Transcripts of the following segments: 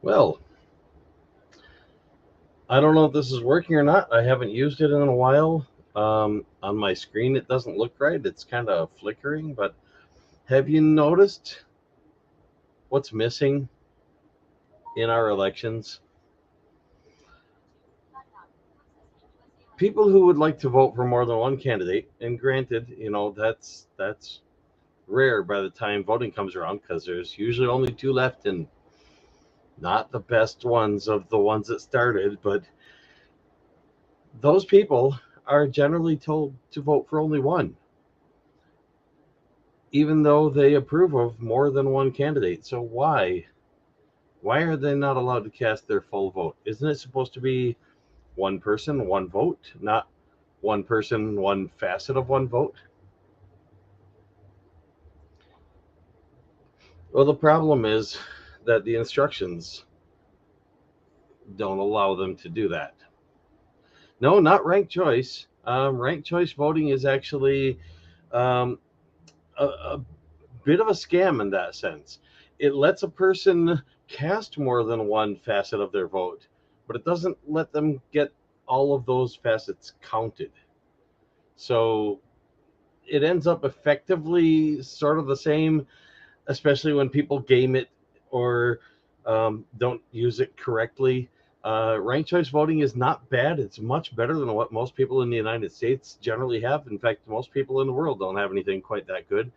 Well, I don't know if this is working or not. I haven't used it in a while. On my screen, it doesn't look right. It's kind of flickering, but have you noticed what's missing in our elections? People who would like to vote for more than one candidate, and granted, that's rare by the time voting comes around because there's usually only two left and not the best ones of the ones that started, but those people are generally told to vote for only one, even though they approve of more than one candidate. So why? Why are they not allowed to cast their full vote? Isn't it supposed to be one person, one vote, not one person, one facet of one vote? Well, the problem is that the instructions don't allow them to do that. No, not ranked choice. Ranked choice voting is actually um, a bit of a scam in that sense. It lets a person cast more than one facet of their vote, but it doesn't let them get all of those facets counted. So it ends up effectively sort of the same, especially when people game it or don't use it correctly. Ranked choice voting is not bad. It's much better than what most people in the United States generally have. In fact, most people in the world don't have anything quite that good.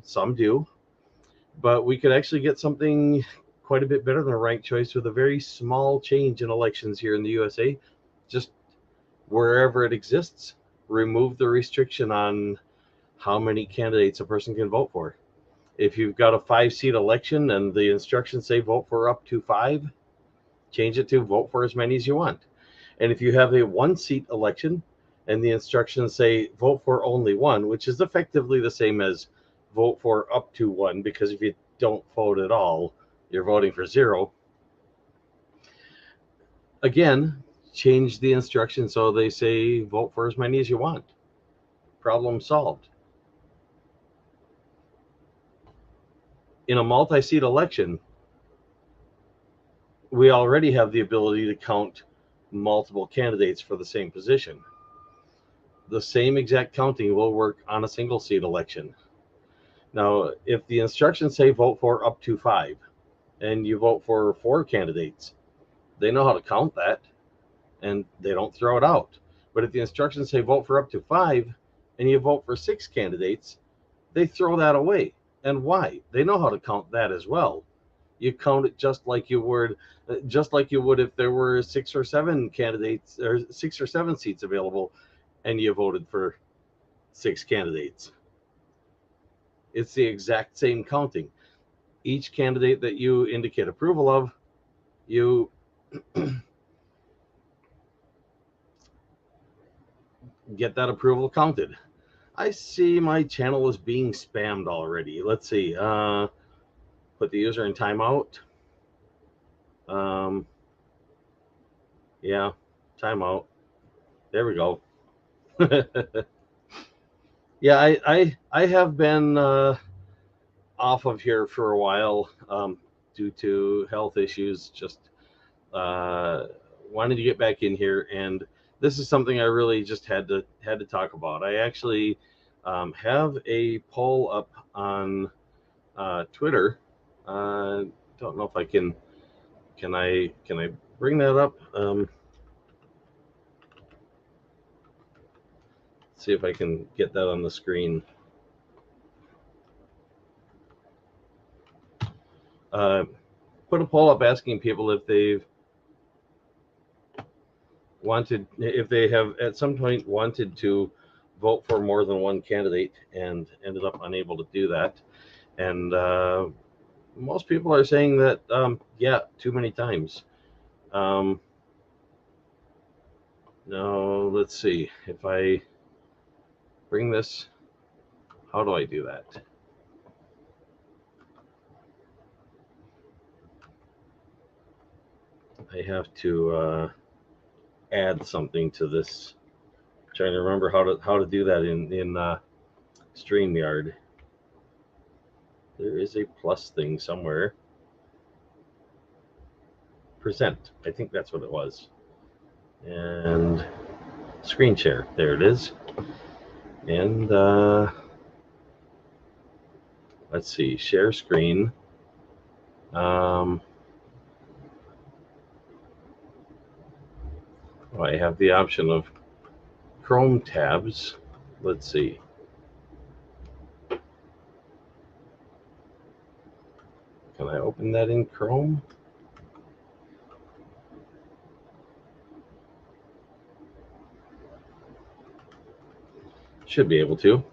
Some do, but we could actually get something quite a bit better than a ranked choice with a very small change in elections here in the USA. Just wherever it exists, remove the restriction on how many candidates a person can vote for. If you've got a 5 seat election and the instructions say vote for up to five, change it to vote for as many as you want. And if you have a 1 seat election and the instructions say vote for only one, which is effectively the same as vote for up to one, because if you don't vote at all, you're voting for zero. Again, change the instructions so they say vote for as many as you want. Problem solved. In a multi seat election, we already have the ability to count multiple candidates for the same position. The same exact counting will work on a single seat election. Now, if the instructions say vote for up to five and you vote for four candidates, they know how to count that and they don't throw it out. But if the instructions say vote for up to five and you vote for six candidates, they throw that away. And why? They know how to count that as well. You count it just like you would if there were 6 or 7 candidates or 6 or 7 seats available and you voted for 6 candidates. It's the exact same counting. Each candidate that you indicate approval of, you get that approval counted. I see my channel is being spammed already. Let's see. Put the user in timeout. Um, yeah, timeout. There we go. Yeah, I have been off of here for a while due to health issues. Just uh, wanted to get back in here, and this is something I really just had to talk about. I actually have a poll up on Twitter. Don't know if I can I bring that up? See if I can get that on the screen. Uh, put a poll up asking people if they have at some point wanted to vote for more than one candidate and ended up unable to do that. And most people are saying that, yeah, too many times. Um, now, let's see. If I bring this, how do I do that? I have to add something to this. I'm trying to remember how to do that in StreamYard. There is a plus thing somewhere. present. I think that's what it was. And screen share. There it is. And let's see, share screen. I have the option of Chrome tabs. Let's see. Can I open that in Chrome? Should be able to.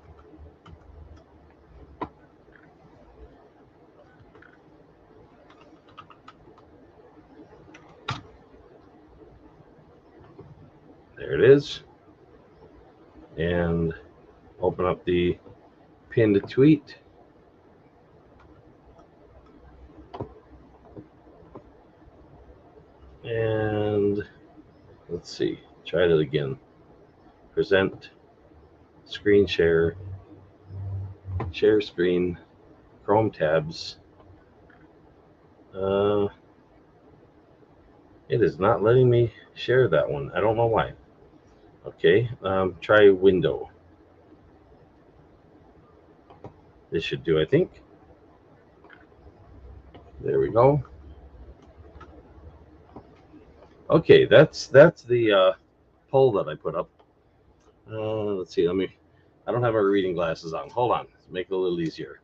There it is. And open up the pinned tweet. And let's see, try it again. Present, screen share, share screen, Chrome tabs. It is not letting me share that one. I don't know why. Okay, try window. This should do, I think. There we go. Okay, that's the poll that I put up. Let's see. I don't have my reading glasses on. Hold on. Let's make it a little easier.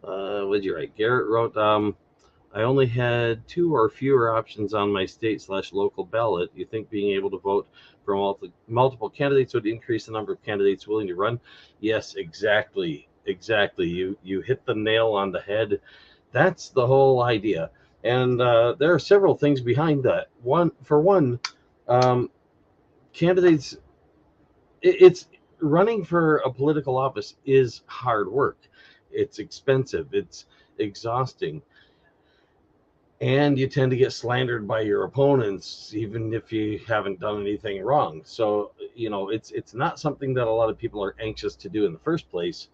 What did you write? Garrett wrote, I only had 2 or fewer options on my state/local ballot. You think being able to vote for multiple candidates would increase the number of candidates willing to run? Yes, exactly. You hit the nail on the head. That's the whole idea. And there are several things behind that. For one, candidates, it's running for a political office is hard work. It's expensive. It's exhausting. And you tend to get slandered by your opponents, even if you haven't done anything wrong. So, it's not something that a lot of people are anxious to do in the first place.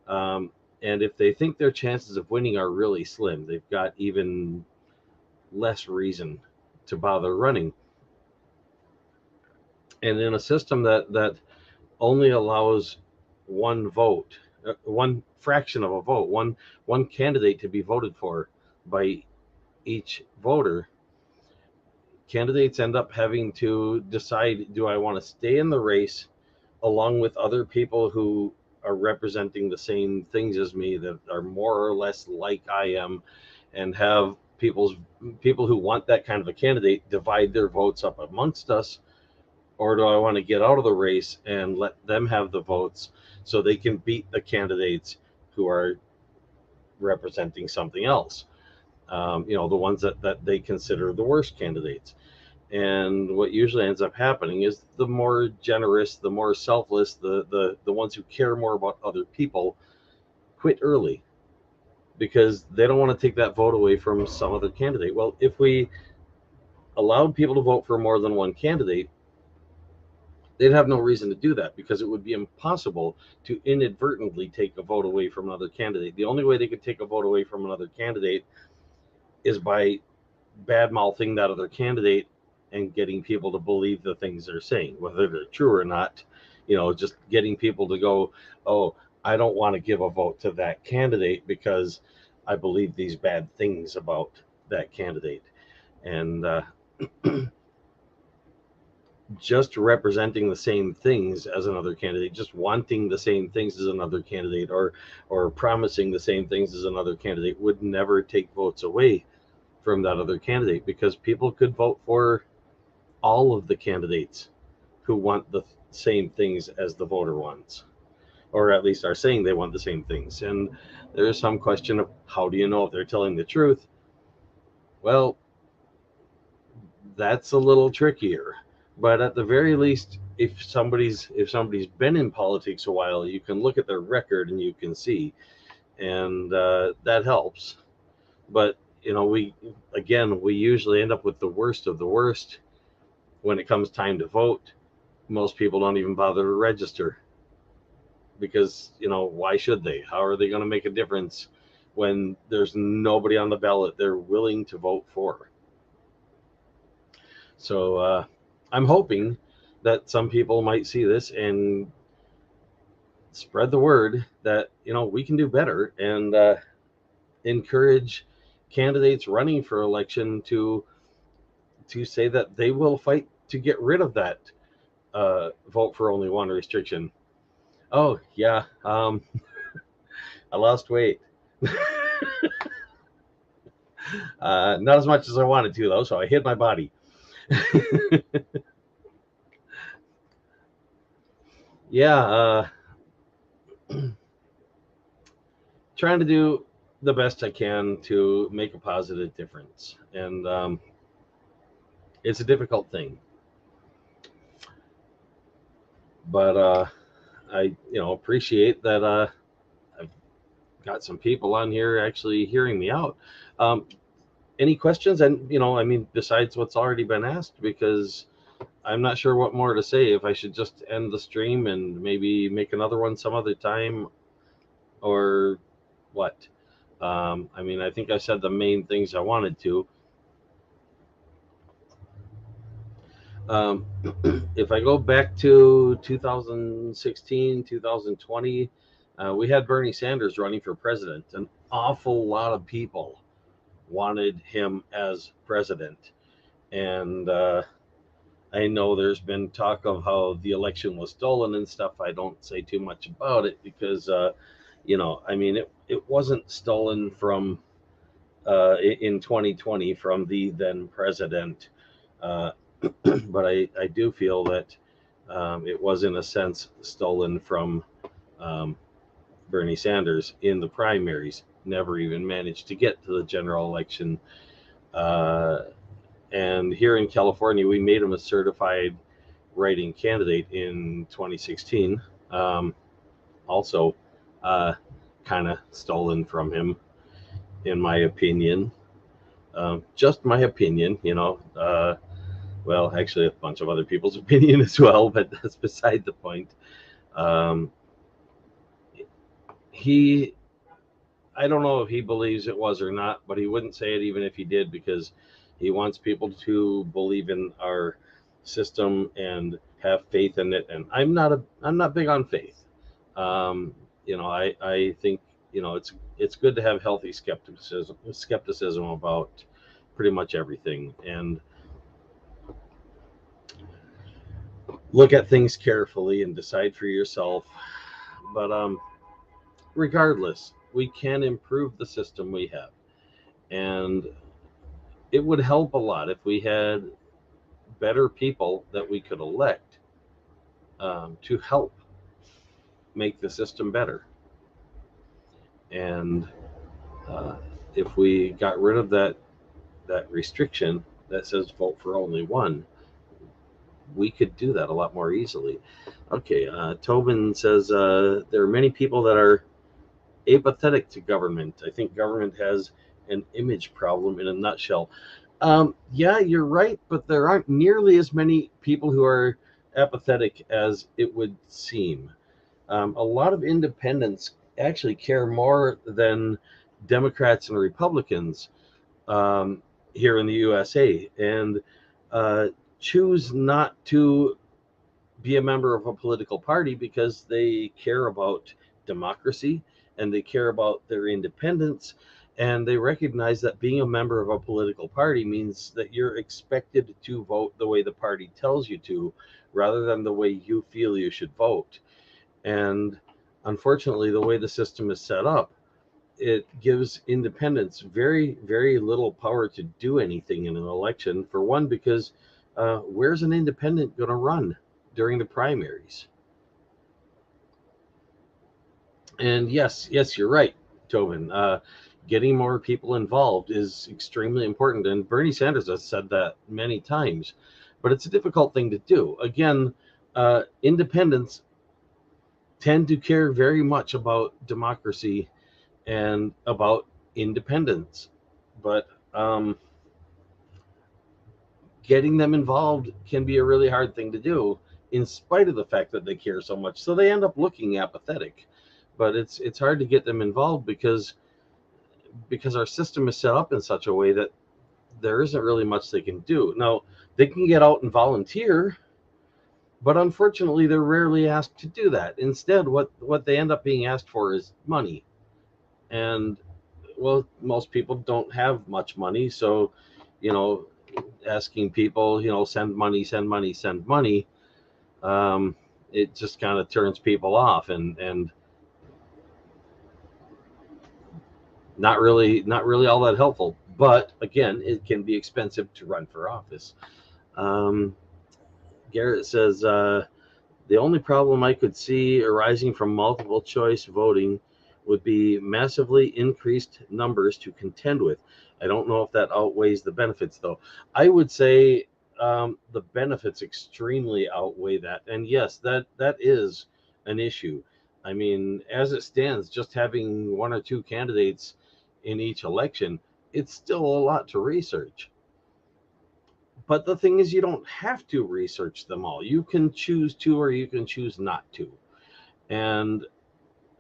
And if they think their chances of winning are really slim, they've got even less reason to bother running. And in a system that only allows one vote, one fraction of a vote, one candidate to be voted for by each voter, candidates end up having to decide, do I want to stay in the race along with other people who are representing the same things as me, that are more or less like I am, and have people who want that kind of a candidate divide their votes up amongst us? Or do I want to get out of the race and let them have the votes so they can beat the candidates who are representing something else? The ones that they consider the worst candidates. And what usually ends up happening is the more generous, the more selfless, the ones who care more about other people quit early because they don't want to take that vote away from some other candidate. Well, if we allowed people to vote for more than one candidate, they'd have no reason to do that because it would be impossible to inadvertently take a vote away from another candidate. The only way they could take a vote away from another candidate is by bad mouthing that other candidate and getting people to believe the things they're saying, whether they're true or not. Just getting people to go, oh, I don't want to give a vote to that candidate because I believe these bad things about that candidate. And just representing the same things as another candidate, just wanting the same things as another candidate, or promising the same things as another candidate would never take votes away from that other candidate, because people could vote for all of the candidates who want the same things as the voter wants, or at least are saying they want the same things. And there's some question of, how do you know if they're telling the truth? Well, that's a little trickier. But at the very least, if somebody's been in politics a while, you can look at their record and you can see, and that helps. But we usually end up with the worst of the worst when it comes time to vote. Most people don't even bother to register because why should they? How are they going to make a difference when there's nobody on the ballot they're willing to vote for? So I'm hoping that some people might see this and spread the word that we can do better, and encourage candidates running for election to say that they will fight to get rid of that vote for only one restriction. Oh yeah, I lost weight. Not as much as I wanted to though, so I hid my body. Yeah, trying to do the best I can to make a positive difference, and it's a difficult thing. But I appreciate that I've got some people on here actually hearing me out. Any questions? And I mean, besides what's already been asked, because I'm not sure what more to say. If I should just end the stream and maybe make another one some other time, or what? I mean, I think I said the main things I wanted to. If I go back to 2016, 2020, we had Bernie Sanders running for president. An awful lot of people wanted him as president. And I know there's been talk of how the election was stolen and stuff. I don't say too much about it because, I mean, it wasn't stolen from in 2020 from the then president. But I do feel that it was, in a sense, stolen from Bernie Sanders in the primaries. Never even managed to get to the general election. And here in California, we made him a certified writing candidate in 2016. Also, kind of stolen from him, in my opinion. Just my opinion, well, actually, a bunch of other people's opinion as well, but that's beside the point. I don't know if he believes it was or not, but he wouldn't say it even if he did, because he wants people to believe in our system and have faith in it. And I'm not big on faith. I think it's good to have healthy skepticism about pretty much everything, and look at things carefully and decide for yourself. But regardless, we can improve the system we have, and it would help a lot if we had better people that we could elect to help make the system better. And if we got rid of that restriction that says vote for only one, we could do that a lot more easily. Okay, Tobin says there are many people that are apathetic to government. I think government has an image problem in a nutshell. Yeah, you're right, but there aren't nearly as many people who are apathetic as it would seem. A lot of independents actually care more than Democrats and Republicans here in the USA, and choose not to be a member of a political party because they care about democracy and they care about their independence, and they recognize that being a member of a political party means that you're expected to vote the way the party tells you to, rather than the way you feel you should vote. And unfortunately, the way the system is set up, it gives independents very, very little power to do anything in an election. For one, because where's an independent going to run during the primaries? And yes, you're right, Tobin. Getting more people involved is extremely important, and Bernie Sanders has said that many times. But it's a difficult thing to do. Again, independents tend to care very much about democracy and about independence, but getting them involved can be a really hard thing to do, in spite of the fact that they care so much. So they end up looking apathetic. But it's hard to get them involved because our system is set up in such a way that there isn't really much they can do. Now, they can get out and volunteer, but unfortunately, they're rarely asked to do that. Instead, what they end up being asked for is money. And, well, most people don't have much money. So, you know, asking people, send money, send money, send money, um, it just kind of turns people off, and not really all that helpful. But again, it can be expensive to run for office. Um, Garrett says, the only problem I could see arising from multiple choice voting would be massively increased numbers to contend with. I don't know if that outweighs the benefits, though. I would say the benefits extremely outweigh that. And yes, that is an issue. I mean, as it stands, just having one or two candidates in each election, it's still a lot to research. But the thing is, you don't have to research them all. You can choose to, or you can choose not to. And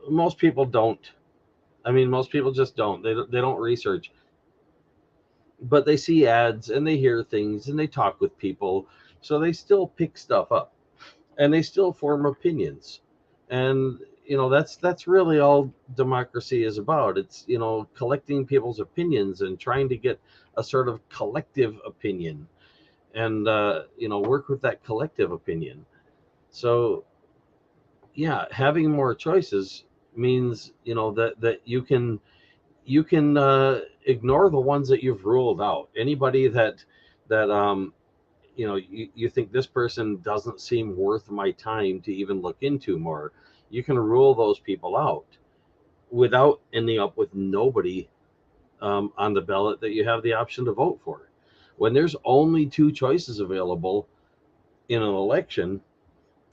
most people don't. I mean, most people just don't. They don't research. But they see ads and they hear things and they talk with people. So they still pick stuff up and they still form opinions. And that's really all democracy is about. It's collecting people's opinions and trying to get a sort of collective opinion, and work with that collective opinion. So yeah, having more choices means that you can ignore the ones that you've ruled out. Anybody that you think this person doesn't seem worth my time to even look into more, you can rule those people out without ending up with nobody on the ballot that you have the option to vote for. When there's only two choices available in an election,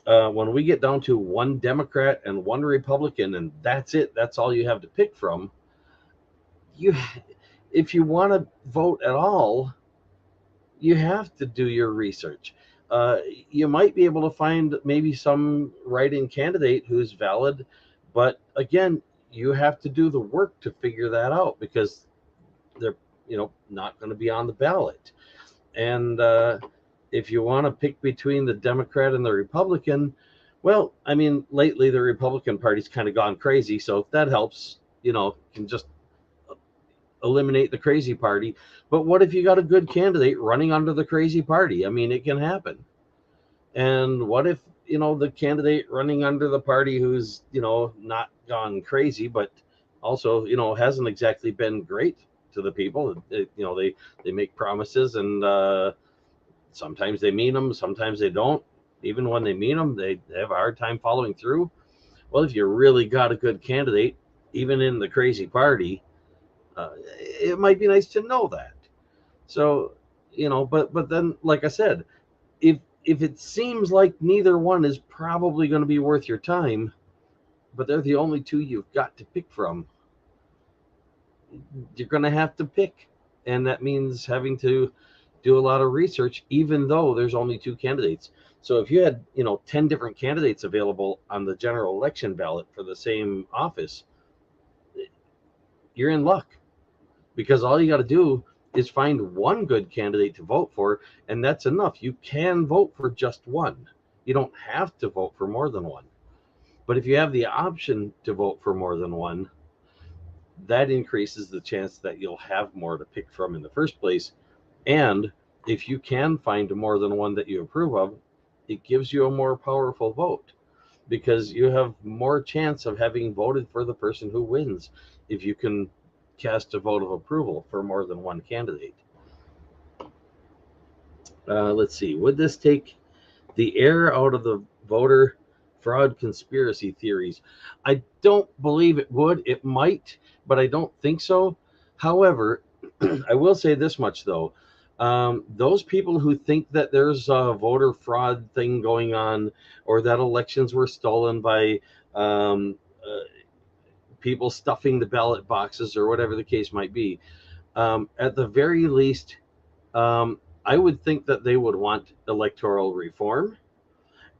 when we get down to one Democrat and one Republican, and that's it, that's all you have to pick from, you, if you want to vote at all, you have to do your research. You might be able to find maybe some write-in candidate who's valid, but again, you have to do the work to figure that out, because they're not going to be on the ballot. And if you want to pick between the Democrat and the Republican, well, I mean, lately the Republican Party's kind of gone crazy, so that helps. Can just eliminate the crazy party. But what if you got a good candidate running under the crazy party? I mean, it can happen. And what if the candidate running under the party who's not gone crazy, but also hasn't exactly been great to the people? They make promises, and sometimes they mean them, sometimes they don't. Even when they mean them, they have a hard time following through. Well, if you really got a good candidate, even in the crazy party, it might be nice to know that. So, but then, like I said, if it seems like neither one is probably going to be worth your time, but they're the only two you've got to pick from, you're going to have to pick. And that means having to do a lot of research, even though there's only two candidates. So if you had 10 different candidates available on the general election ballot for the same office, you're in luck, because all you got to do is find one good candidate to vote for, and that's enough. You can vote for just one. You don't have to vote for more than one. But if you have the option to vote for more than one, that increases the chance that you'll have more to pick from in the first place. And if you can find more than one that you approve of, it gives you a more powerful vote, because you have more chance of having voted for the person who wins if you can cast a vote of approval for more than one candidate. Let's see. Would this take the air out of the voter fraud conspiracy theories? I don't believe it would. It might, but I don't think so. However, I will say this much, though. Those people who think that there's a voter fraud thing going on, or that elections were stolen by people stuffing the ballot boxes, or whatever the case might be, at the very least, I would think that they would want electoral reform,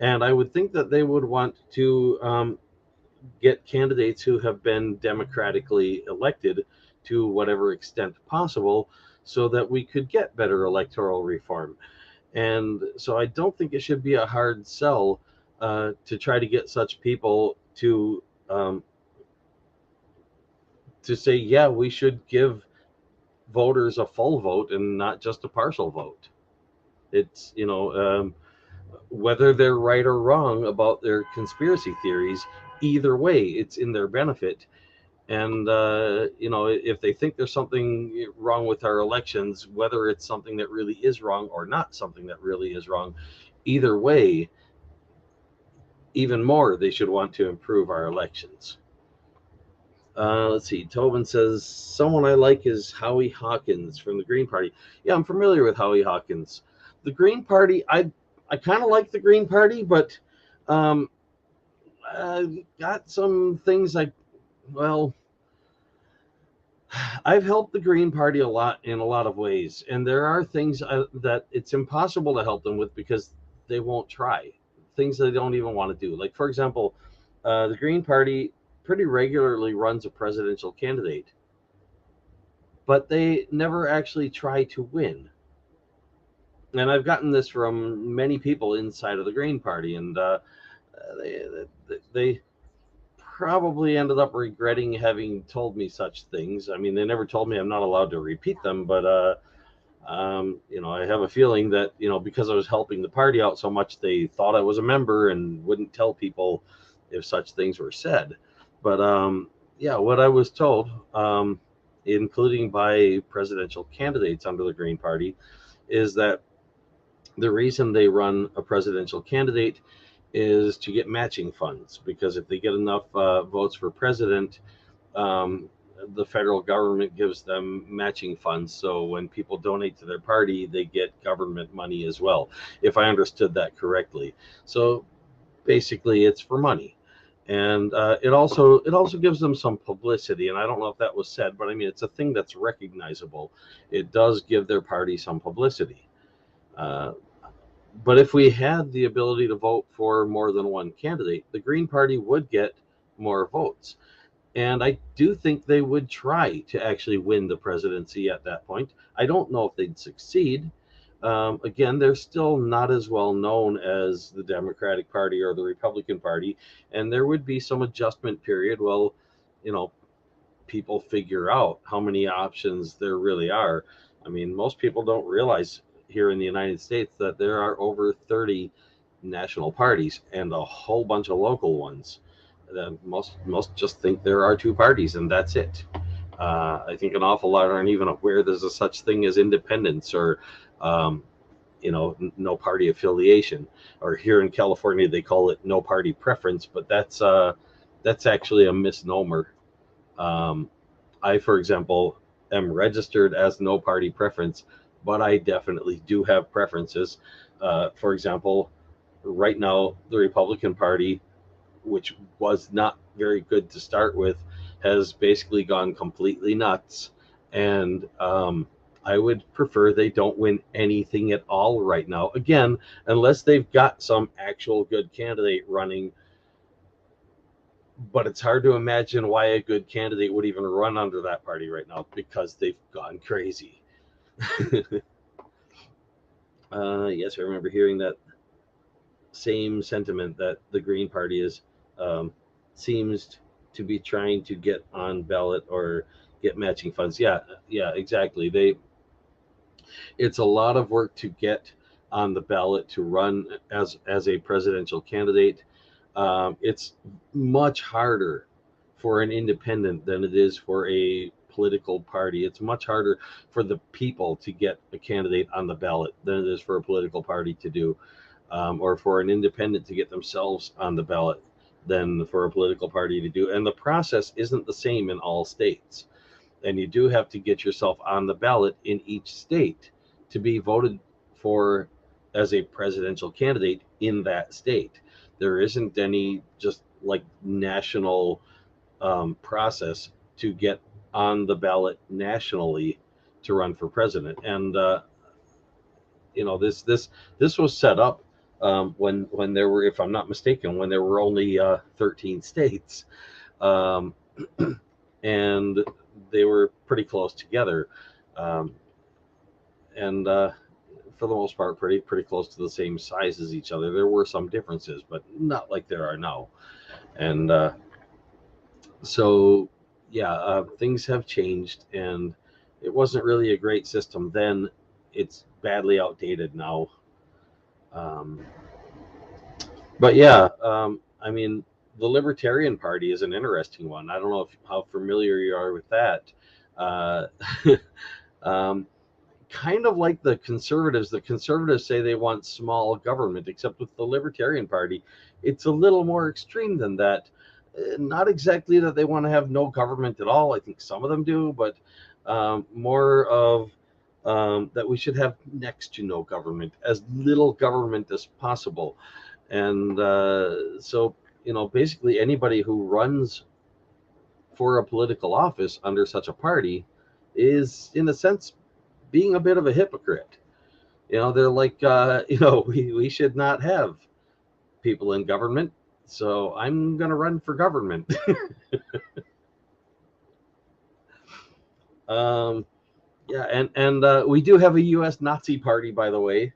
and I would think that they would want to get candidates who have been democratically elected to whatever extent possible, so that we could get better electoral reform. And so I don't think it should be a hard sell to try to get such people to say, yeah, we should give voters a full vote and not just a partial vote. It's, whether they're right or wrong about their conspiracy theories, either way, it's in their benefit. And, if they think there's something wrong with our elections, whether it's something that really is wrong or not something that really is wrong, either way, even more, they should want to improve our elections. Let's see. Tobin says, someone I like is Howie Hawkins from the Green Party. Yeah, I'm familiar with Howie Hawkins. The Green Party, I kind of like the Green Party, but got some things I've helped the Green Party a lot in a lot of ways, and there are things that it's impossible to help them with because they won't try. Things they don't even want to do. Like, for example, the Green Party pretty regularly runs a presidential candidate, but they never actually try to win. And I've gotten this from many people inside of the Green Party, and they probably ended up regretting having told me such things. I mean, they never told me, I'm not allowed to repeat them, but I have a feeling that, because I was helping the party out so much, they thought I was a member and wouldn't tell people if such things were said. But what I was told, including by presidential candidates under the Green Party, is that the reason they run a presidential candidate is to get matching funds, because if they get enough votes for president, the federal government gives them matching funds. So when people donate to their party, they get government money as well, if I understood that correctly. So basically, it's for money. And it also gives them some publicity. And I don't know if that was said, but I mean, it's a thing that's recognizable. It does give their party some publicity. But if we had the ability to vote for more than one candidate, the Green Party would get more votes. And I do think they would try to actually win the presidency at that point. I don't know if they'd succeed. Again, they're still not as well known as the Democratic Party or the Republican Party. And there would be some adjustment period. Well, people figure out how many options there really are. I mean, most people don't realize here in the United States that there are over 30 national parties and a whole bunch of local ones. Most just think there are two parties and that's it. I think an awful lot aren't even aware there's a such thing as independence or no party affiliation, or here in California they call it no party preference, but that's actually a misnomer. I, for example, am registered as no party preference, but I definitely do have preferences. For example, right now, the Republican Party, which was not very good to start with, has basically gone completely nuts. And I would prefer they don't win anything at all right now. Again, unless they've got some actual good candidate running. But it's hard to imagine why a good candidate would even run under that party right now, because they've gone crazy. Yes, I remember hearing that same sentiment, that the Green Party seems to be trying to get on ballot or get matching funds. Yeah, exactly. It's a lot of work to get on the ballot to run as a presidential candidate. It's much harder for an independent than it is for a political party. It's much harder for the people to get a candidate on the ballot than it is for a political party to do, or for an independent to get themselves on the ballot than for a political party to do. And the process isn't the same in all states. And you do have to get yourself on the ballot in each state to be voted for as a presidential candidate in that state. There isn't any just like national process to get on the ballot nationally to run for president. And this was set up when there were, if I'm not mistaken, when there were only 13 states, and they were pretty close together. and for the most part, pretty close to the same size as each other. There were some differences, but not like there are now. And so, yeah, things have changed, and it wasn't really a great system then. It's badly outdated now. Um, but yeah, I mean, the Libertarian Party is an interesting one. I don't know how familiar you are with that. Uh, um, Kind of like the conservatives. The conservatives say they want small government, except with the Libertarian Party, it's a little more extreme than that. Not exactly that they want to have no government at all. I think some of them do, but more of that we should have next to no government, as little government as possible. And so, basically anybody who runs for a political office under such a party is, in a sense, being a bit of a hypocrite. They're like, we should not have people in government, so I'm going to run for government. um, yeah, and we do have a U.S. Nazi party, by the way.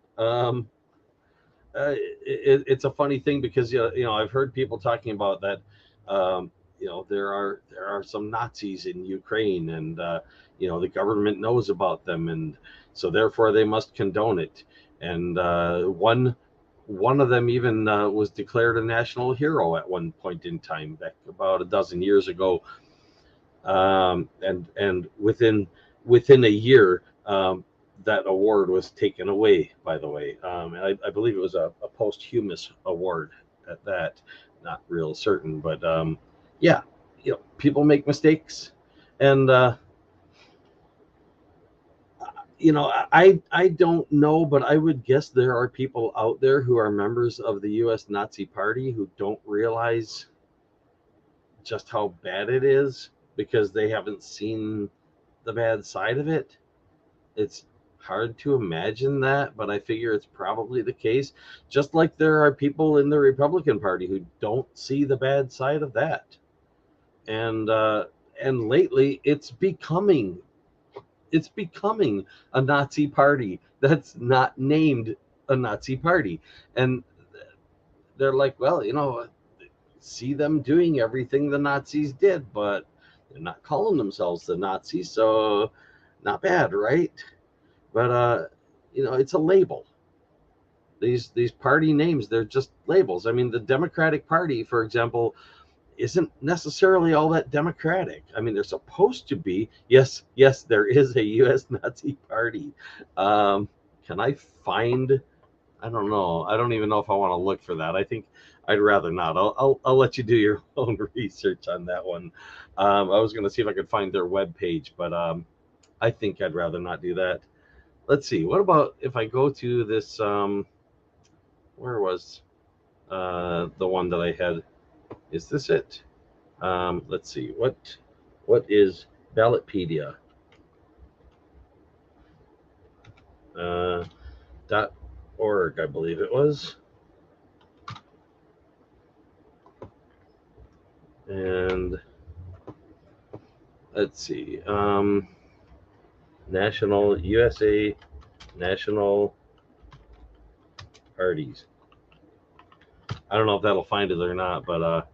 It's a funny thing because I've heard people talking about that. There are some Nazis in Ukraine, and the government knows about them, and so therefore they must condone it. And one of them even was declared a national hero at one point in time, back about a dozen years ago. And within a year, that award was taken away, by the way. And I believe it was a posthumous award at that. Not real certain, but yeah, people make mistakes, and I don't know, but I would guess there are people out there who are members of the U.S. Nazi Party who don't realize just how bad it is because they haven't seen the bad side of it. It's hard to imagine that, but I figure it's probably the case. Just like there are people in the Republican Party who don't see the bad side of that. And lately it's becoming a Nazi party that's not named a Nazi party. And they're like, well, see them doing everything the Nazis did, but they're not calling themselves the Nazis, so not bad, right? But it's a label. These party names, they're just labels. I mean, the Democratic Party, for example, isn't necessarily all that democratic. I mean, they're supposed to be. Yes, there is a U.S. Nazi Party. Um, can I find? I don't know. I don't even know if I want to look for that. I think I'd rather not. I'll let you do your own research on that one. I was going to see if I could find their web page, but I think I'd rather not do that. Let's see. What about if I go to this? Where was the one that I had? Is this it? Let's see. What is Ballotpedia? Uh, .org, I believe it was. And let's see. National USA National Parties. I don't know if that'll find it or not, but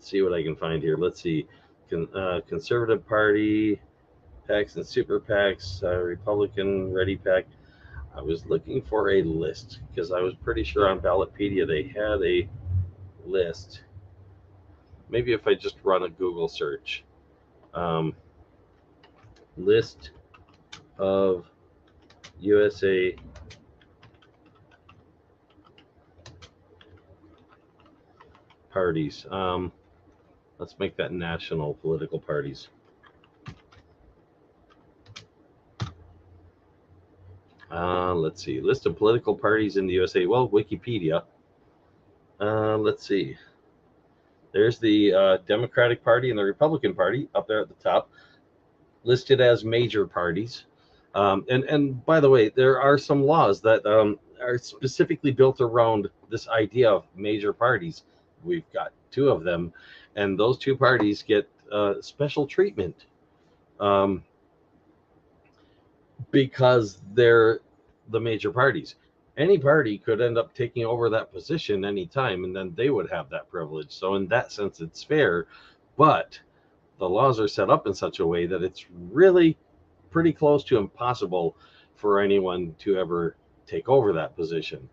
see what I can find here. Let's see. Conservative Party, PACs and Super PACs, Republican Ready PAC. I was looking for a list because I was pretty sure on Ballotpedia they had a list. Maybe if I just run a Google search. List of USA parties. Let's make that national political parties. Let's see. List of political parties in the USA. Well, Wikipedia. Let's see. There's the Democratic Party and the Republican Party up there at the top, listed as major parties. And by the way, there are some laws that are specifically built around this idea of major parties. We've got two of them, and those two parties get special treatment. Um, because they're the major parties. Any party could end up taking over that position anytime, and then they would have that privilege. So in that sense, it's fair, but the laws are set up in such a way that it's really pretty close to impossible for anyone to ever take over that position.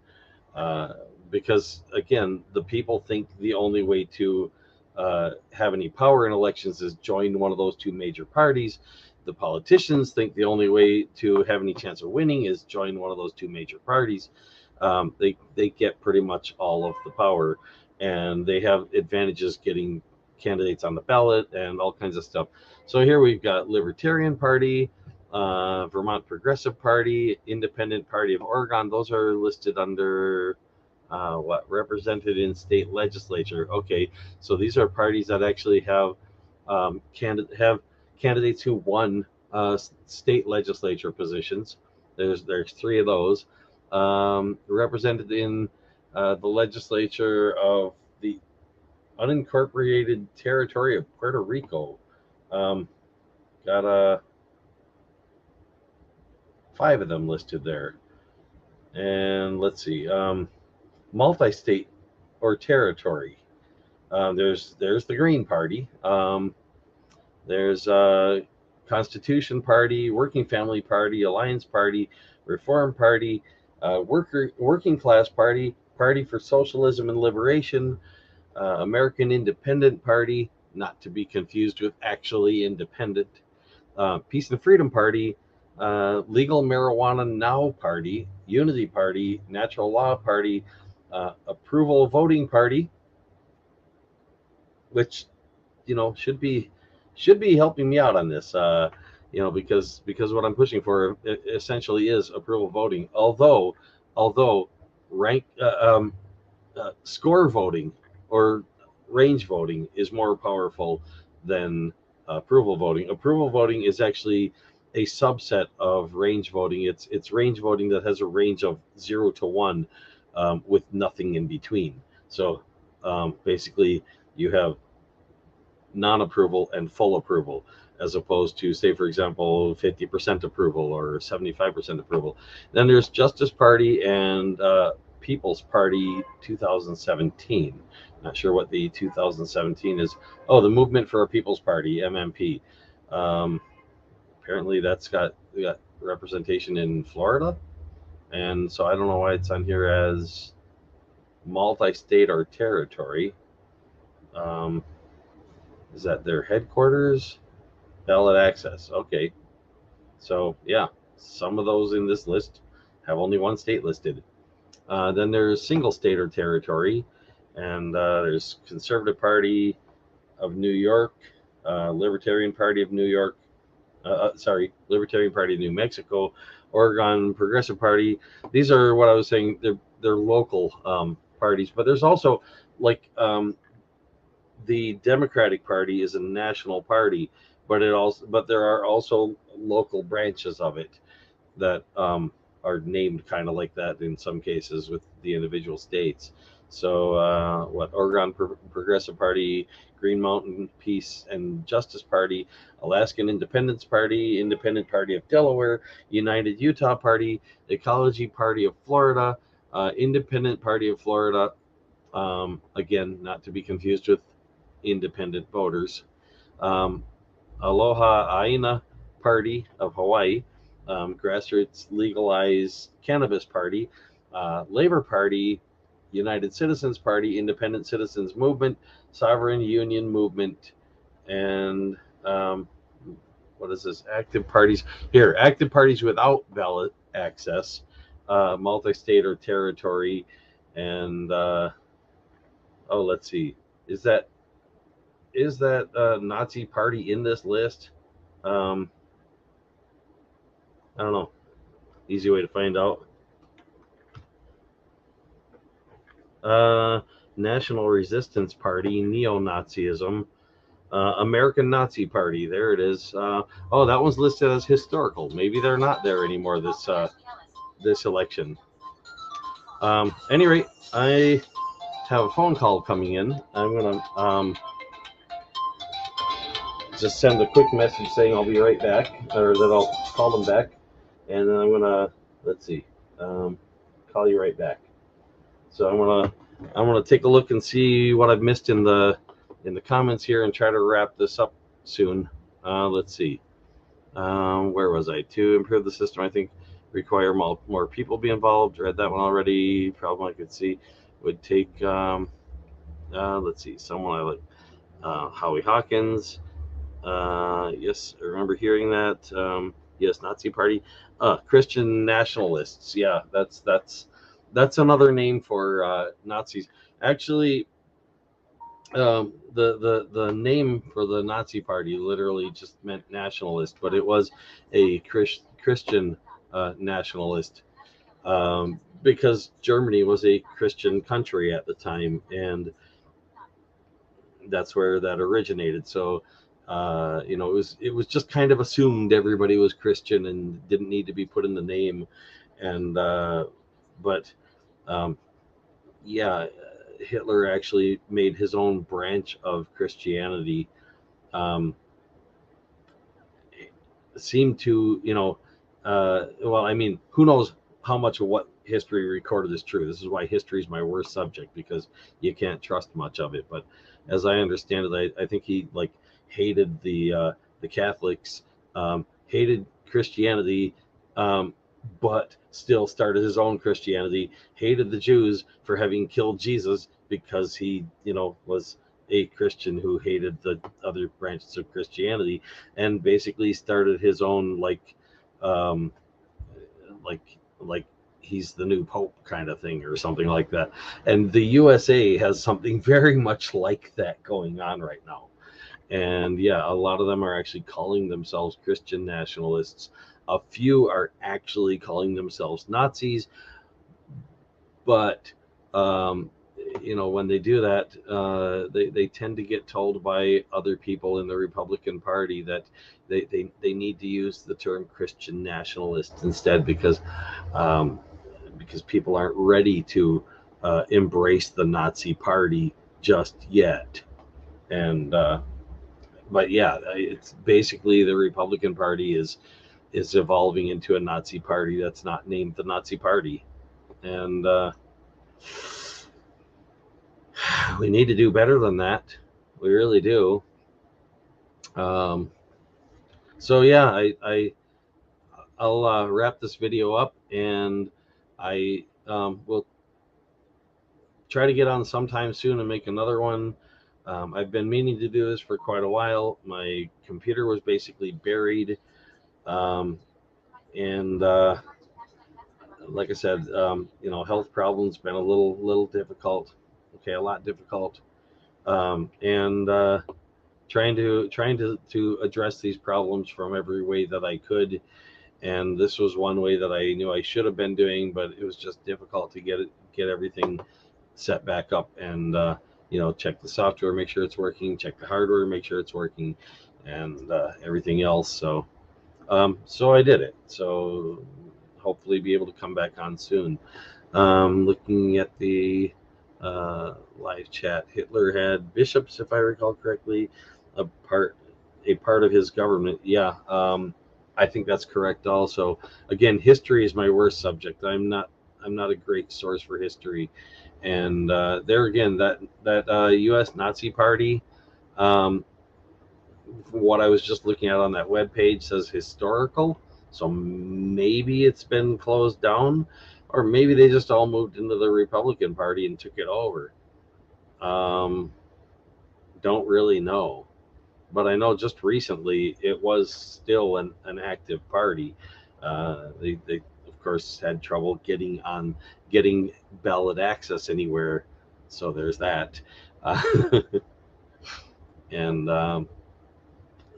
Because again, the people think the only way to have any power in elections is join one of those two major parties. The politicians think the only way to have any chance of winning is join one of those two major parties. They get pretty much all of the power, and they have advantages getting candidates on the ballot and all kinds of stuff. So here we've got Libertarian Party, Vermont Progressive Party, Independent Party of Oregon. Those are listed under what, represented in state legislature. Okay, so these are parties that actually have candidates who won state legislature positions. There's three of those represented in the legislature of the unincorporated territory of Puerto Rico. Got 5 of them listed there. And let's see, multi-state or territory. There's the Green Party. There's Constitution Party, Working Family Party, Alliance Party, Reform Party, Working Class Party, Party for Socialism and Liberation, American Independent Party, not to be confused with actually independent, Peace and Freedom Party, Legal Marijuana Now Party, Unity Party, Natural Law Party, Approval Voting Party, which should be helping me out on this, because what I'm pushing for essentially is approval voting. Although rank score voting or range voting is more powerful than approval voting. Approval voting is actually a subset of range voting. It's range voting that has a range of 0 to 1 with nothing in between. So basically you have non-approval and full approval, as opposed to, say, for example, 50% approval or 75% approval. Then there's Justice Party and People's Party 2017. Not sure what the 2017 is. Oh, the Movement for a People's Party, MMP. Apparently that's got representation in Florida, and so I don't know why it's on here as multi-state or territory. Is that their headquarters? Ballot access. Okay. So yeah, some of those in this list have only one state listed. Then there's single state or territory, and there's Conservative Party of New York, Libertarian Party of New York, Libertarian Party of New Mexico, Oregon Progressive Party. These are what I was saying. They're local parties, but there's also like the Democratic Party is a national party, but there are also local branches of it that are named kind of like that in some cases with the individual states. So Oregon Progressive Party, Green Mountain Peace and Justice Party, Alaskan Independence Party, Independent Party of Delaware, United Utah Party, Ecology Party of Florida, Independent Party of Florida, again, not to be confused with independent voters, Aloha Aina Party of Hawaii, Grassroots Legalized Cannabis Party, Labor Party, United Citizens Party, Independent Citizens Movement, Sovereign Union Movement, and what is this? Active parties. Here, active parties without ballot access, multi-state or territory, and let's see. Is that Nazi party in this list? I don't know. Easy way to find out. National Resistance Party, neo-Nazism, American Nazi Party. There it is. That one's listed as historical. Maybe they're not there anymore this election. Any rate, I have a phone call coming in. I'm gonna just send a quick message saying I'll be right back, or that I'll call them back, and then I'm gonna, let's see, call you right back. So I'm gonna take a look and see what I've missed in the comments here and try to wrap this up soon. Let's see. Where was I? To improve the system, I think require more people be involved. Read that one already. Problem I could see would take. Let's see. Someone I like. Howie Hawkins. Yes, I remember hearing that. Yes, Nazi Party. Christian nationalists. Yeah, that's another name for Nazis. Actually, the name for the Nazi Party literally just meant nationalist, but it was a Christian nationalist, because Germany was a Christian country at the time, and that's where that originated. So, it was just kind of assumed everybody was Christian and didn't need to be put in the name, and but um, yeah, Hitler actually made his own branch of Christianity. Um, seemed to, well, I mean, who knows how much of what history recorded is true. This is why history is my worst subject, because you can't trust much of it. But as I understand it, I think he like hated the Catholics, hated Christianity, but still started his own Christianity. Hated the Jews for having killed Jesus because he, was a Christian who hated the other branches of Christianity, and basically started his own um, like he's the new pope kind of thing or something like that. And the USA has something very much like that going on right now. And yeah, a lot of them are actually calling themselves Christian nationalists. A few are actually calling themselves Nazis, but um, when they do that, they tend to get told by other people in the Republican Party that they need to use the term Christian nationalist instead, um, because people aren't ready to embrace the Nazi Party just yet. And but yeah, it's basically the Republican Party is evolving into a Nazi party that's not named the Nazi Party, and we need to do better than that. We really do. Um, so yeah, I'll wrap this video up, and I will try to get on sometime soon and make another one. I've been meaning to do this for quite a while. My computer was basically buried, um, and like I said, health problems been a little difficult. Okay, a lot difficult, and trying to address these problems from every way that I could. And this was one way that I knew I should have been doing, but it was just difficult to get everything set back up, and check the software, make sure it's working, check the hardware, make sure it's working, and everything else. So I did it. So hopefully be able to come back on soon. Looking at the live chat, Hitler had bishops, if I recall correctly, a part of his government. Yeah, I think that's correct. Also, again, history is my worst subject. I'm not a great source for history, and there again, that U.S. Nazi Party. Um, what I was just looking at on that web page says historical, so maybe it's been closed down, or maybe they just all moved into the Republican Party and took it over. Um, don't really know, but I know just recently it was still an active party. They of course had trouble getting ballot access anywhere, so there's that. Uh, and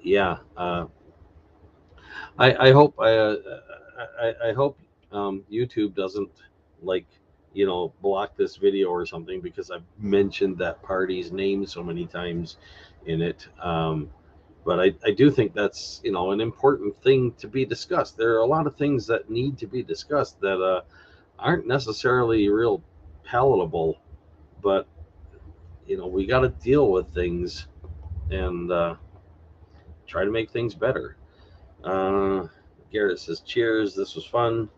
yeah. I hope I hope YouTube doesn't like block this video or something, because I've mentioned that party's name so many times in it. But I do think that's an important thing to be discussed. There are a lot of things that need to be discussed that aren't necessarily real palatable, but we got to deal with things and try to make things better. Garrett says, cheers, this was fun.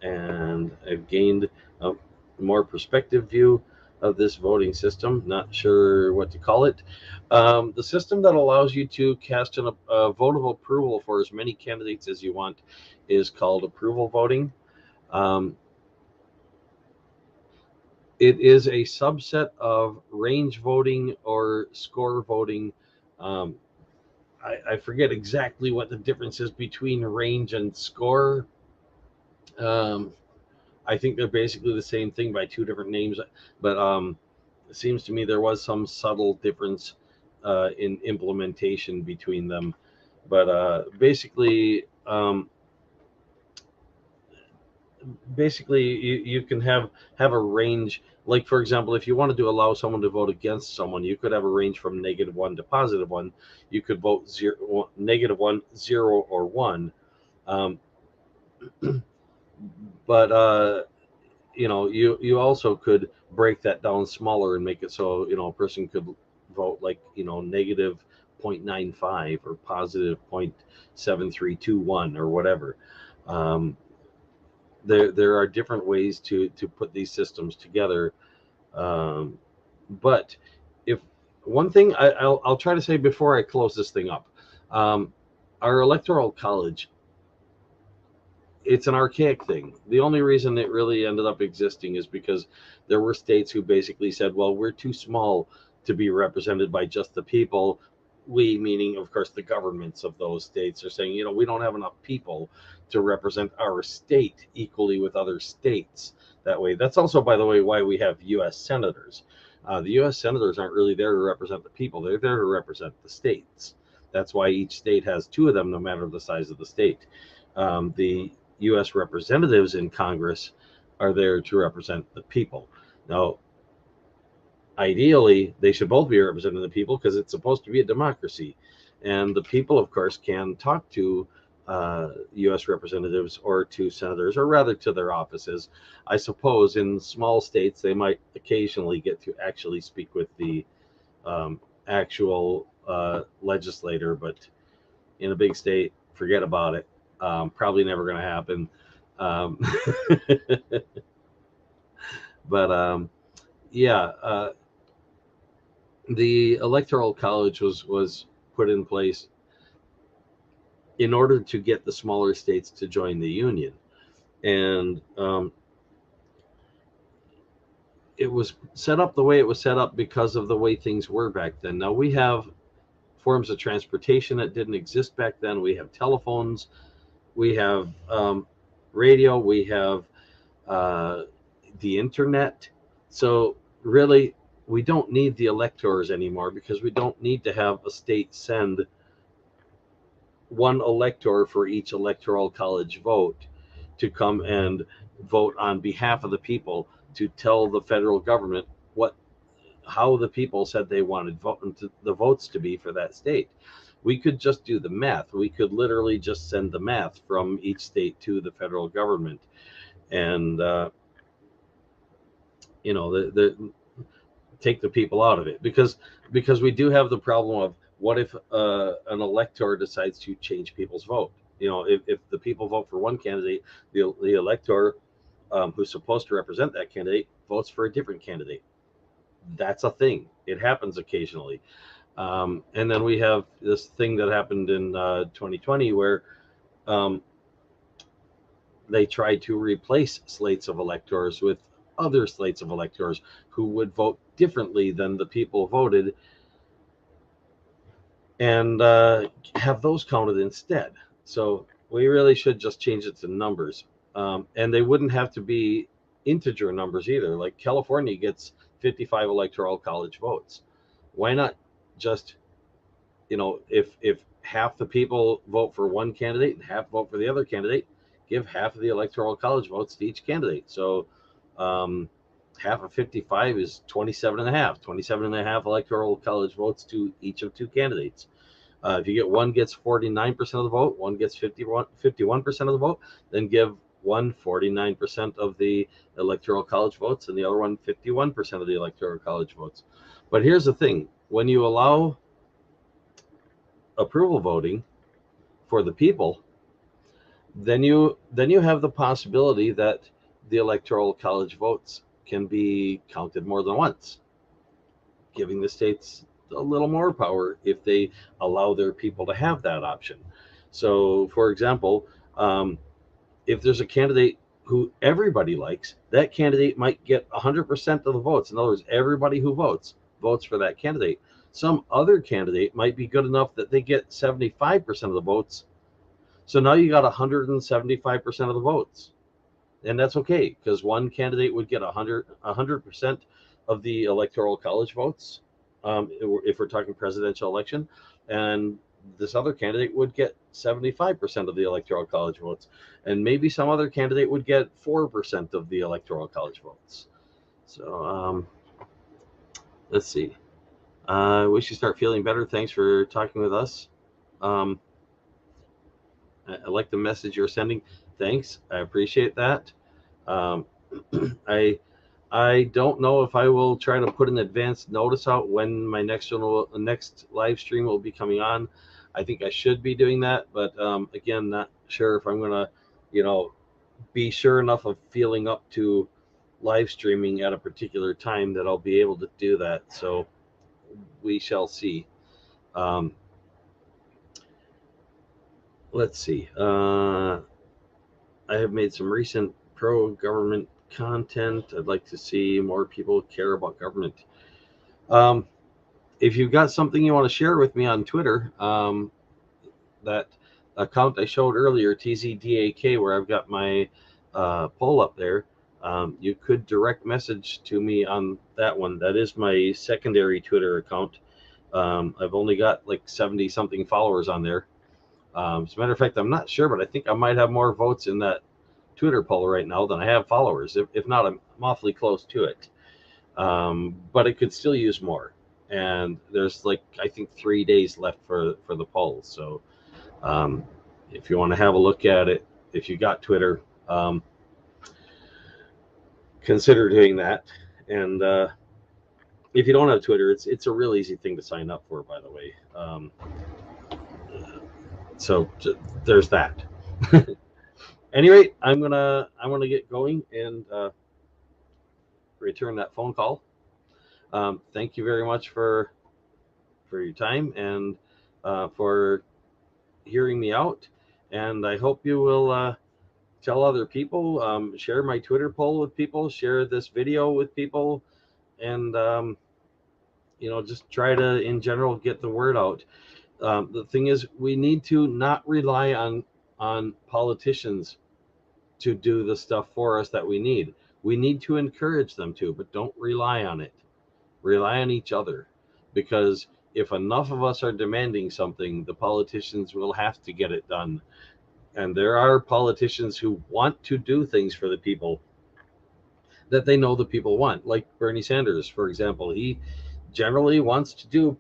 And I've gained a more perspective view of this voting system. Not sure what to call it. The system that allows you to cast a vote of approval for as many candidates as you want is called approval voting. It is a subset of range voting or score voting. I forget exactly what the difference is between range and score. I think they're basically the same thing by two different names, but it seems to me there was some subtle difference in implementation between them. But basically, you can have a range. Like, for example, if you wanted to allow someone to vote against someone, you could have a range from -1 to +1. You could vote -1, 0, or 1. But you also could break that down smaller and make it so a person could vote like -0.95 or +0.7321 or whatever. There are different ways to put these systems together. But if one thing I'll try to say before I close this thing up, our electoral college, it's an archaic thing. The only reason it really ended up existing is because there were states who basically said, well, we're too small to be represented by just the people. We, meaning, of course, the governments of those states, are saying, we don't have enough people to represent our state equally with other states that way. That's also, by the way, why we have U.S. senators. The U.S. senators aren't really there to represent the people. They're there to represent the states. That's why each state has two of them, no matter the size of the state. The U.S. representatives in Congress are there to represent the people. Now, ideally, they should both be representing the people because it's supposed to be a democracy. And the people, of course, can talk to U.S. representatives or to senators, or rather to their offices. I suppose in small states, they might occasionally get to actually speak with the actual legislator, but in a big state, forget about it. Probably never going to happen. But yeah, the Electoral College was put in place in order to get the smaller states to join the union. And it was set up the way it was set up because of the way things were back then. Now, we have forms of transportation that didn't exist back then. We have telephones, we have radio, we have the internet. So really, we don't need the electors anymore, because we don't need to have a state send one elector for each electoral college vote to come and vote on behalf of the people to tell the federal government how the people said they wanted the votes to be for that state. We could just do the math. We could literally just send the math from each state to the federal government, and take the people out of it, because we do have the problem of, what if an elector decides to change people's vote? If the people vote for one candidate, the elector who's supposed to represent that candidate votes for a different candidate. That's a thing. It happens occasionally. And then we have this thing that happened in 2020 where they tried to replace slates of electors with other slates of electors who would vote differently than the people voted, and have those counted instead. So we really should just change it to numbers. And they wouldn't have to be integer numbers either. Like, California gets 55 electoral college votes. Why not just, if half the people vote for one candidate and half vote for the other candidate, give half of the electoral college votes to each candidate. So half of 55 is 27 and a half electoral college votes to each of two candidates. If you get one gets 49% of the vote, one gets 51% of the vote, then give one 49% of the electoral college votes, and the other one 51% of the electoral college votes. But here's the thing: when you allow approval voting for the people, then you have the possibility that the Electoral College votes can be counted more than once, giving the states a little more power if they allow their people to have that option. So, for example, if there's a candidate who everybody likes, that candidate might get 100% of the votes. In other words, everybody who votes for that candidate. Some other candidate might be good enough that they get 75% of the votes. So now you got 175% of the votes. And that's okay, because one candidate would get 100% of the Electoral College votes, if we're talking presidential election, and this other candidate would get 75% of the Electoral College votes, and maybe some other candidate would get 4% of the Electoral College votes. So let's see. We should start feeling better. Thanks for talking with us. I like the message you're sending. Thanks. I appreciate that. Um, I don't know if I will try to put an advanced notice out when my next live stream will be coming on. I think I should be doing that, but again, not sure if I'm gonna, be sure enough of feeling up to live streaming at a particular time that I'll be able to do that. So we shall see. Let's see. I have made some recent pro-government content. I'd like to see more people care about government. If you've got something you want to share with me on Twitter, that account I showed earlier, TZDAK, where I've got my poll up there, you could direct message to me on that one. That is my secondary Twitter account. I've only got like 70 something followers on there. As a matter of fact, I'm not sure, but I think I might have more votes in that Twitter poll right now than I have followers. If not, I'm awfully close to it. But it could still use more. And there's like, I think 3 days left for the poll. So if you want to have a look at it, if you got Twitter, consider doing that. And if you don't have Twitter, it's a real easy thing to sign up for, by the way. So there's that. Any rate, I'm gonna get going and return that phone call. Thank you very much for your time and for hearing me out. And I hope you will tell other people, share my Twitter poll with people, share this video with people, and just try to, in general, get the word out. The thing is, we need to not rely on politicians to do the stuff for us that we need. We need to encourage them to, but don't rely on it. Rely on each other, because if enough of us are demanding something, the politicians will have to get it done. And there are politicians who want to do things for the people that they know the people want, like Bernie Sanders, for example. He generally wants to do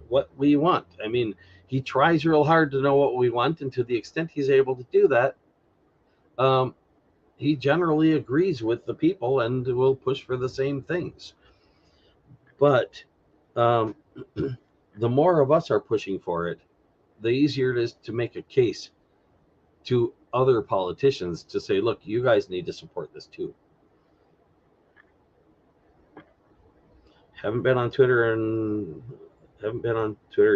what we want. I mean, he tries real hard to know what we want, and to the extent he's able to do that, he generally agrees with the people and will push for the same things. But the more of us are pushing for it, the easier it is to make a case to other politicians to say, look, you guys need to support this too. Haven't been on Twitter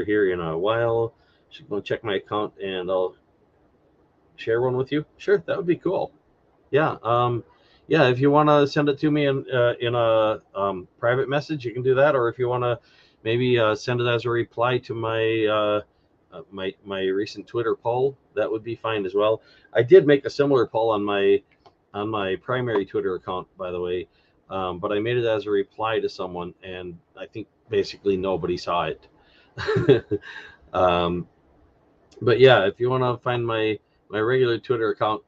here in a while. Should go check my account and I'll share one with you. Sure, that would be cool. Yeah. If you want to send it to me in a private message, you can do that. Or if you want to maybe send it as a reply to my my recent Twitter poll, that would be fine as well. I did make a similar poll on my primary Twitter account, by the way, but I made it as a reply to someone, and I think basically nobody saw it. But yeah, if you want to find my regular Twitter account,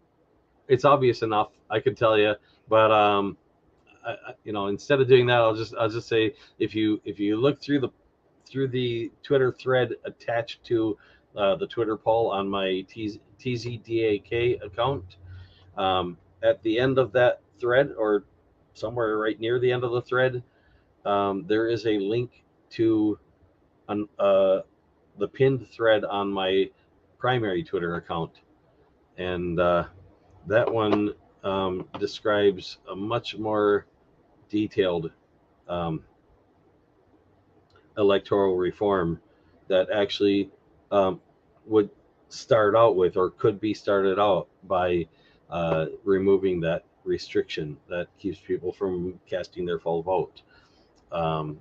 it's obvious enough, I could tell you. But instead of doing that, I'll just say, if you look through the Twitter thread attached to the Twitter poll on my TZDAK account, at the end of that thread, or somewhere right near the end of the thread, there is a link to the pinned thread on my primary Twitter account. and that one describes a much more detailed um, electoral reform that actually would start out with, or could be started out by removing that restriction that keeps people from casting their full vote. Um,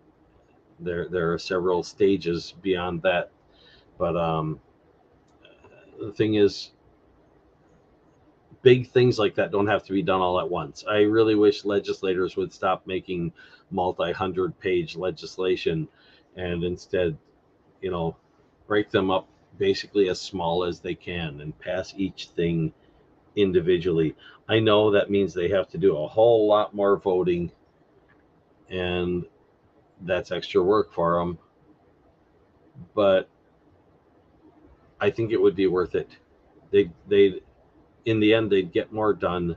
there are several stages beyond that, but the thing is, big things like that don't have to be done all at once. I really wish legislators would stop making multi-hundred-page legislation and instead, break them up basically as small as they can and pass each thing individually. I know that means they have to do a whole lot more voting, and that's extra work for them. But I think it would be worth it. They in the end, they'd get more done,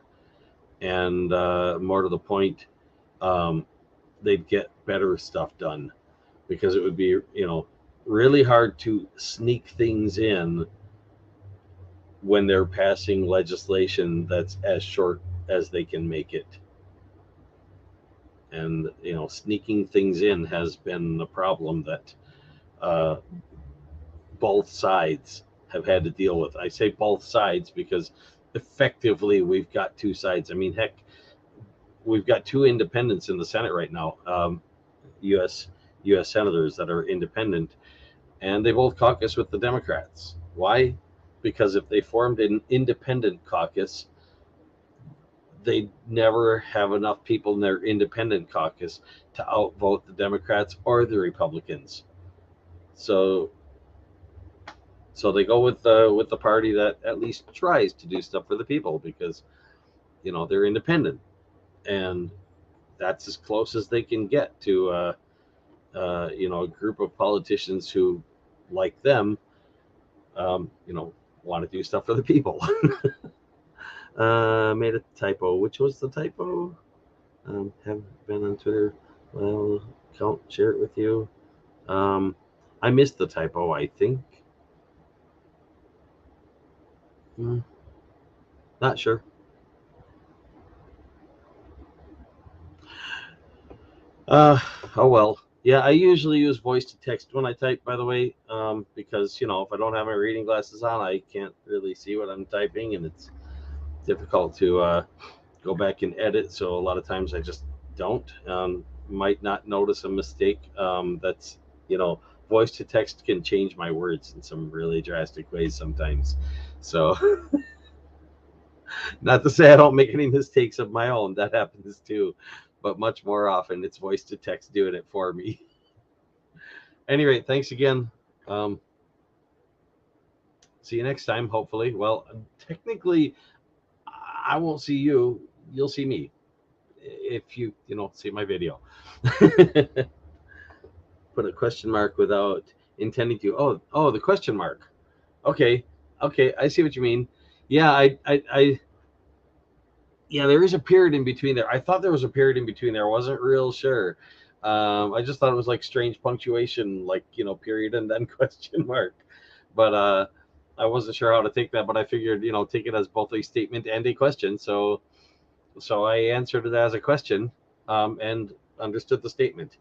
and more to the point, um, they'd get better stuff done, because it would be, really hard to sneak things in when they're passing legislation that's as short as they can make it. And sneaking things in has been a problem that uh, both sides have had to deal with. I say both sides because effectively we've got two sides. I mean, heck, we've got two independents in the Senate right now, U.S. U.S. senators that are independent, and they both caucus with the Democrats. Why? Because if they formed an independent caucus, they'd never have enough people in their independent caucus to outvote the Democrats or the Republicans. So they go with the party that at least tries to do stuff for the people, because they're independent, and that's as close as they can get to a group of politicians who, like them, want to do stuff for the people. Made a typo. Which was the typo? Have been on Twitter. Well, can't share it with you. I missed the typo, I think. Not sure. Oh well. Yeah, I usually use voice to text when I type, by the way, because if I don't have my reading glasses on, I can't really see what I'm typing, and it's difficult to go back and edit. So a lot of times I just don't. Might not notice a mistake. That's voice to text can change my words in some really drastic ways sometimes. So not to say I don't make any mistakes of my own. That happens too, but much more often it's voice to text doing it for me. Any rate, thanks again. See you next time, hopefully. Well, technically, I won't see you. You'll see me if you see my video. Put a question mark without intending to. Oh, the question mark. Okay, I see what you mean. Yeah, yeah, there is a period in between there. I thought there was a period in between there. I wasn't real sure. I just thought it was like strange punctuation, like period and then question mark. But I wasn't sure how to take that. But I figured take it as both a statement and a question. So I answered it as a question, and understood the statement.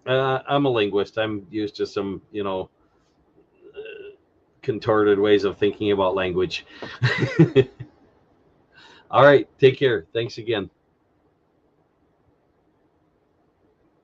I'm a linguist. I'm used to some contorted ways of thinking about language. All right, take care. Thanks again.